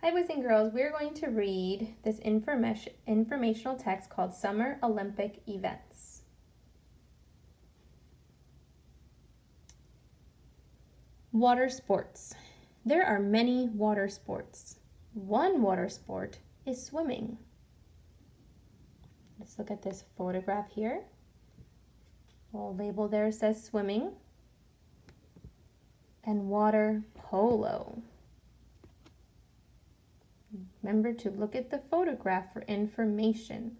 Hi boys and girls, we're going to read this informational text called Summer Olympic Events. Water sports. There are many water sports. One water sport is swimming. Let's look at this photograph here. Well, label there says swimming and water polo. Remember to look at the photograph for information.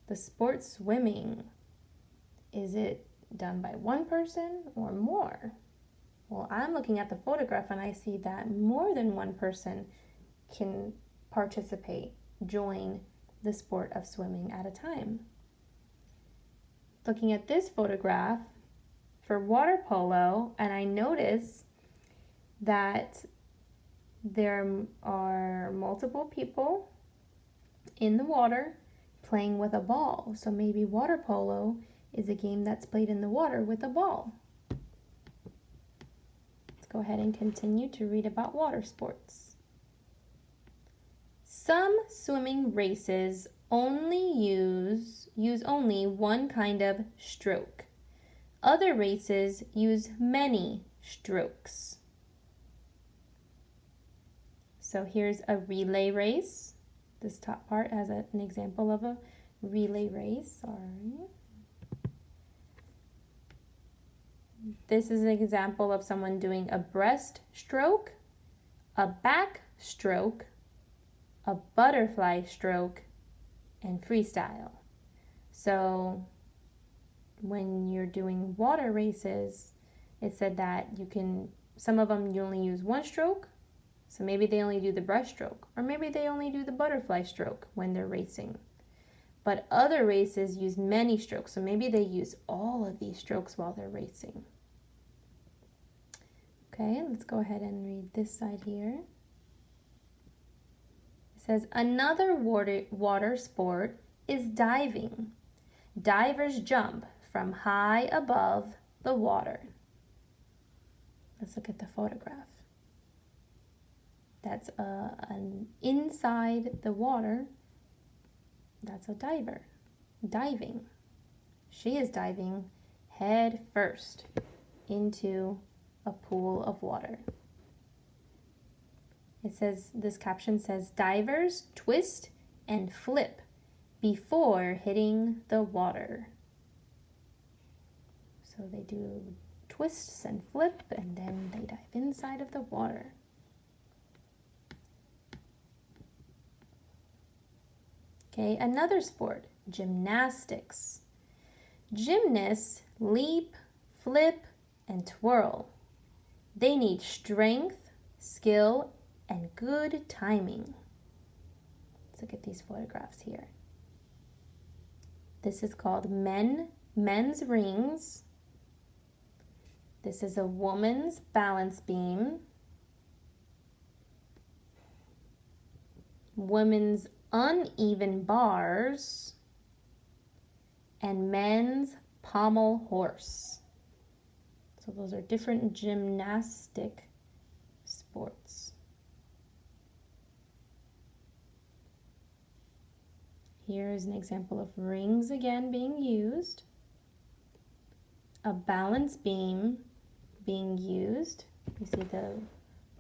The sport swimming, is it done by one person or more? Well, I'm looking at the photograph and I see that more than one person can participate, join the sport of swimming at a time. Looking at this photograph for water polo, and I notice that there are multiple people in the water playing with a ball. So maybe water polo is a game that's played in the water with a ball. Let's go ahead and continue to read about water sports. Some swimming races only use only one kind of stroke. Other races use many strokes. So here's a relay race. This top part has an example of a relay race. This is an example of someone doing a breaststroke, a backstroke, a butterfly stroke, and freestyle. So when you're doing water races, it said that some of them you only use one stroke. So maybe they only do the breaststroke, or maybe they only do the butterfly stroke when they're racing. But other races use many strokes, so maybe they use all of these strokes while they're racing. Okay, let's go ahead and read this side here. It says, another water sport is diving. Divers jump from high above the water. Let's look at the photograph. That's an inside the water. That's a diver, diving. She is diving head first into a pool of water. It says, this caption says, divers twist and flip before hitting the water. So they do twists and flip and then they dive inside of the water. Okay, another sport, gymnastics. Gymnasts leap, flip, and twirl. They need strength, skill, and good timing. Let's look at these photographs here. This is called men's rings. This is a woman's balance beam. Women's uneven bars, and men's pommel horse. So those are different gymnastic sports. Here is an example of rings again being used, a balance beam being used. You see the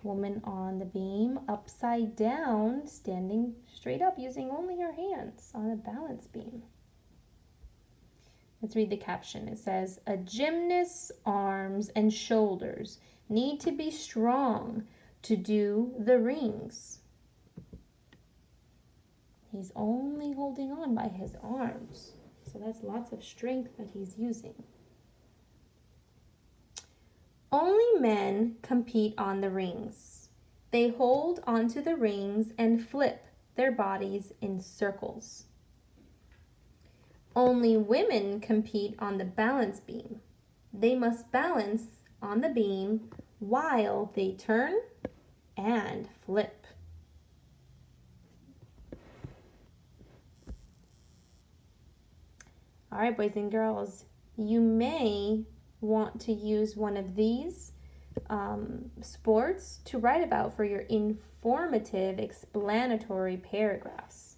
woman on the beam upside down, standing straight up using only her hands on a balance beam. Let's read the caption. It says, a gymnast's arms and shoulders need to be strong to do the rings. He's only holding on by his arms. So that's lots of strength that he's using. Only men compete on the rings. They hold onto the rings and flip their bodies in circles. Only women compete on the balance beam. They must balance on the beam while they turn and flip. All right, boys and girls, you may want to use one of these sports to write about for your informative, explanatory paragraphs.